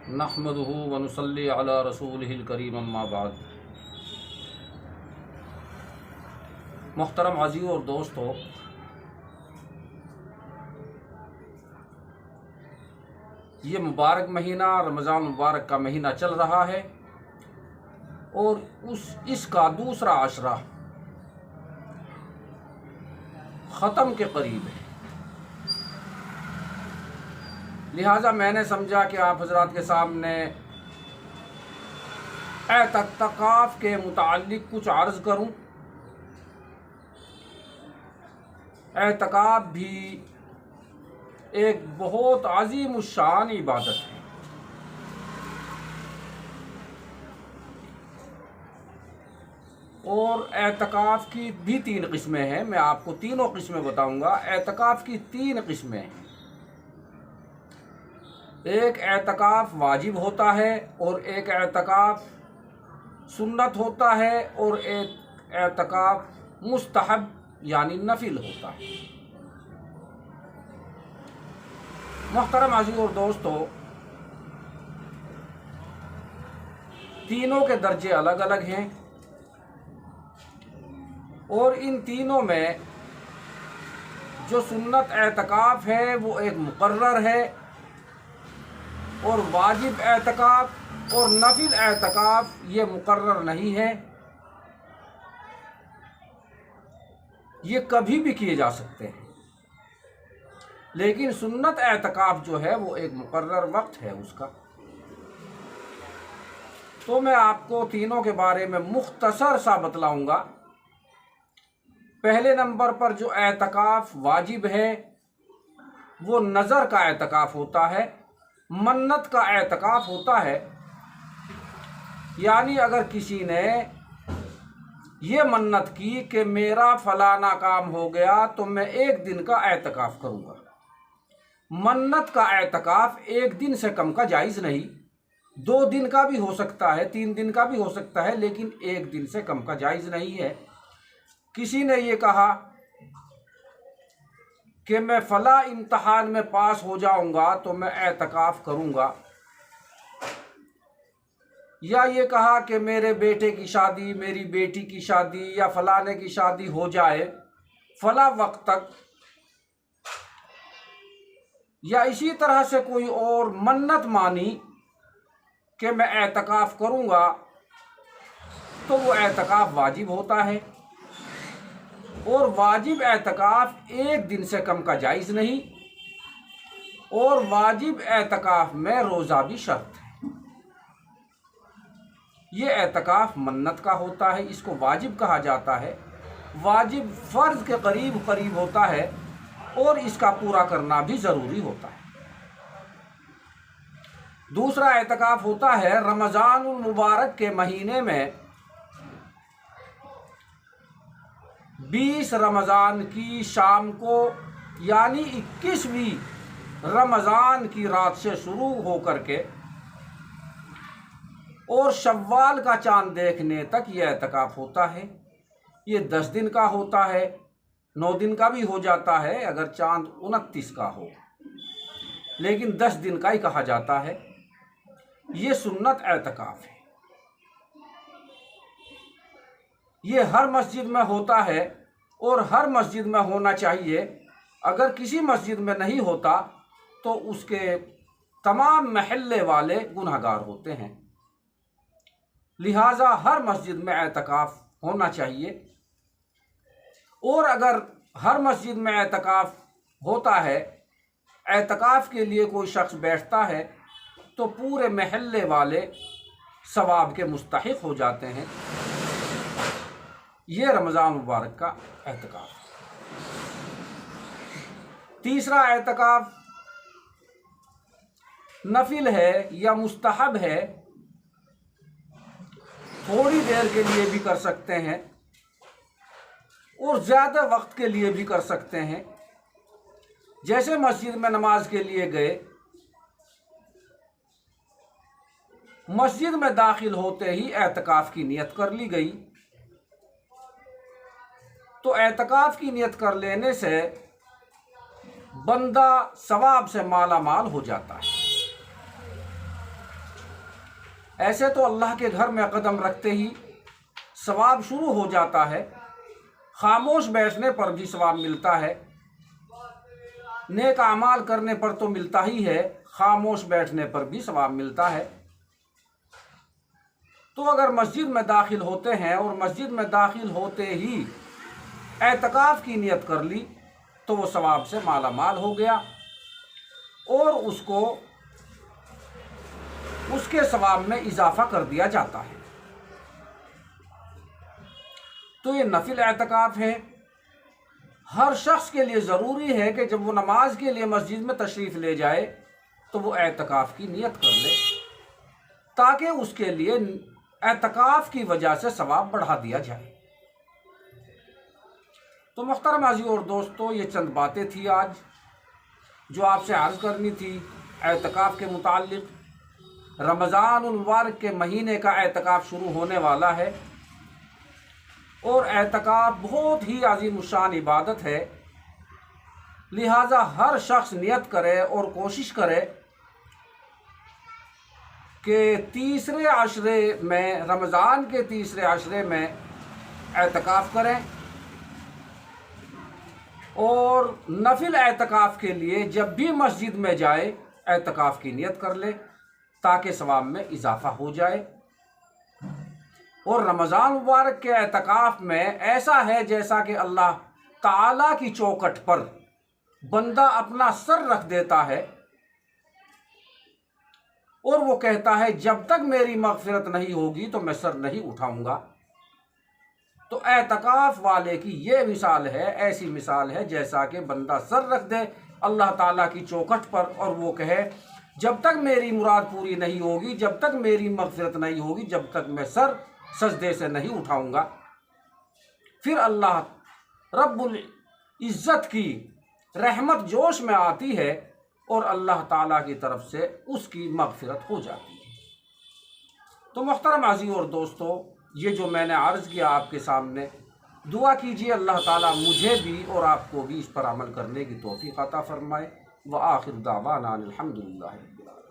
نحمدہ و نصلی علی رسولہ الکریم اما بعد۔ محترم عزیز اور دوستو، یہ مبارک مہینہ رمضان مبارک کا مہینہ چل رہا ہے اور اس کا دوسرا عشرہ ختم کے قریب ہے، لہٰذا میں نے سمجھا کہ آپ حضرات کے سامنے اعتکاف کے متعلق کچھ عرض کروں۔ اعتکاف بھی ایک بہت عظیم الشان عبادت ہے، اور اعتکاف کی بھی 3 قسمیں ہیں۔ میں آپ کو تینوں قسمیں بتاؤں گا۔ اعتکاف کی 3 قسمیں ہیں۔ ایک اعتکاف واجب ہوتا ہے، اور ایک اعتکاف سنت ہوتا ہے، اور ایک اعتکاف مستحب یعنی نفل ہوتا ہے۔ محترم عزیز اور دوستو، تینوں کے درجے الگ الگ ہیں، اور ان تینوں میں جو سنت اعتکاف ہے وہ ایک مقرر ہے، اور واجب اعتکاف اور نفل اعتکاف یہ مقرر نہیں ہے، یہ کبھی بھی کیے جا سکتے ہیں، لیکن سنت اعتکاف جو ہے وہ ایک مقرر وقت ہے اس کا۔ تو میں آپ کو تینوں کے بارے میں مختصر سا بتلاؤں گا۔ پہلے نمبر پر جو اعتکاف واجب ہے وہ نظر کا اعتکاف ہوتا ہے، منت کا اعتکاف ہوتا ہے، یعنی اگر کسی نے یہ منت کی کہ میرا فلانا کام ہو گیا تو میں 1 دن کا اعتکاف کروں گا۔ منت کا اعتکاف 1 دن سے کم کا جائز نہیں، 2 دن کا بھی ہو سکتا ہے، 3 دن کا بھی ہو سکتا ہے، لیکن 1 دن سے کم کا جائز نہیں ہے۔ کسی نے یہ کہا کہ میں فلاں امتحان میں پاس ہو جاؤں گا تو میں اعتکاف کروں گا، یا یہ کہا کہ میرے بیٹے کی شادی، میری بیٹی کی شادی یا فلانے کی شادی ہو جائے فلاں وقت تک، یا اسی طرح سے کوئی اور منت مانی کہ میں اعتکاف کروں گا، تو وہ اعتکاف واجب ہوتا ہے، اور واجب اعتکاف 1 دن سے کم کا جائز نہیں، اور واجب اعتکاف میں روزہ بھی شرط ہے۔ یہ اعتکاف منت کا ہوتا ہے، اس کو واجب کہا جاتا ہے۔ واجب فرض کے قریب ہوتا ہے، اور اس کا پورا کرنا بھی ضروری ہوتا ہے۔ دوسرا اعتکاف ہوتا ہے رمضان المبارک کے مہینے میں 20 رمضان کی شام کو، یعنی 21ویں رمضان کی رات سے شروع ہو کر کے اور شوال کا چاند دیکھنے تک یہ اعتکاف ہوتا ہے۔ یہ 10 دن کا ہوتا ہے، 9 دن کا بھی ہو جاتا ہے اگر چاند 29 کا ہو، لیکن 10 دن کا ہی کہا جاتا ہے۔ یہ سنت اعتکاف ہے، یہ ہر مسجد میں ہوتا ہے، اور ہر مسجد میں ہونا چاہیے۔ اگر کسی مسجد میں نہیں ہوتا تو اس کے تمام محلے والے گنہگار ہوتے ہیں، لہٰذا ہر مسجد میں اعتکاف ہونا چاہیے۔ اور اگر ہر مسجد میں اعتکاف ہوتا ہے، اعتکاف کے لیے کوئی شخص بیٹھتا ہے، تو پورے محلے والے ثواب کے مستحق ہو جاتے ہیں۔ یہ رمضان مبارک کا اعتکاف۔ تیسرا اعتکاف نفل ہے یا مستحب ہے، تھوڑی دیر کے لیے بھی کر سکتے ہیں اور زیادہ وقت کے لیے بھی کر سکتے ہیں۔ جیسے مسجد میں نماز کے لیے گئے، مسجد میں داخل ہوتے ہی اعتکاف کی نیت کر لی گئی، تو اعتکاف کی نیت کر لینے سے بندہ ثواب سے مالا مال ہو جاتا ہے۔ ایسے تو اللہ کے گھر میں قدم رکھتے ہی ثواب شروع ہو جاتا ہے، خاموش بیٹھنے پر بھی ثواب ملتا ہے، نیک اعمال کرنے پر تو ملتا ہی ہے، خاموش بیٹھنے پر بھی ثواب ملتا ہے۔ تو اگر مسجد میں داخل ہوتے ہیں اور مسجد میں داخل ہوتے ہی اعتکاف کی نیت کر لی تو وہ ثواب سے مالا مال ہو گیا، اور اس کو اس کے ثواب میں اضافہ کر دیا جاتا ہے۔ تو یہ نفل اعتکاف ہے۔ ہر شخص کے لیے ضروری ہے کہ جب وہ نماز کے لیے مسجد میں تشریف لے جائے تو وہ اعتکاف کی نیت کر لے، تاکہ اس کے لیے اعتکاف کی وجہ سے ثواب بڑھا دیا جائے۔ تو محترم عزیزو اور دوستو، یہ چند باتیں تھی آج جو آپ سے عرض کرنی تھی اعتکاف کے متعلق۔ رمضان المبارک کے مہینے کا اعتکاف شروع ہونے والا ہے، اور اعتکاف بہت ہی عظیم الشان عبادت ہے، لہٰذا ہر شخص نیت کرے اور کوشش کرے کہ تیسرے عشرے میں، رمضان کے تیسرے عشرے میں اعتکاف کریں، اور نفل اعتکاف کے لیے جب بھی مسجد میں جائے اعتکاف کی نیت کر لے تاکہ ثواب میں اضافہ ہو جائے۔ اور رمضان مبارک کے اعتکاف میں ایسا ہے جیسا کہ اللہ تعالیٰ کی چوکھٹ پر بندہ اپنا سر رکھ دیتا ہے اور وہ کہتا ہے جب تک میری مغفرت نہیں ہوگی تو میں سر نہیں اٹھاؤں گا۔ تو اعتکاف والے کی یہ مثال ہے، ایسی مثال ہے جیسا کہ بندہ سر رکھ دے اللہ تعالیٰ کی چوکھٹ پر اور وہ کہے جب تک میری مراد پوری نہیں ہوگی، جب تک میری مغفرت نہیں ہوگی، جب تک میں سر سجدے سے نہیں اٹھاؤں گا۔ پھر اللہ رب العزت کی رحمت جوش میں آتی ہے اور اللہ تعالیٰ کی طرف سے اس کی مغفرت ہو جاتی ہے۔ تو محترم عزیزو اور دوستو، یہ جو میں نے عرض کیا آپ کے سامنے، دعا کیجیے اللہ تعالیٰ مجھے بھی اور آپ کو بھی اس پر عمل کرنے کی توفیق عطا فرمائے۔ وآخر دعوانا الحمدللہ رب العالمین۔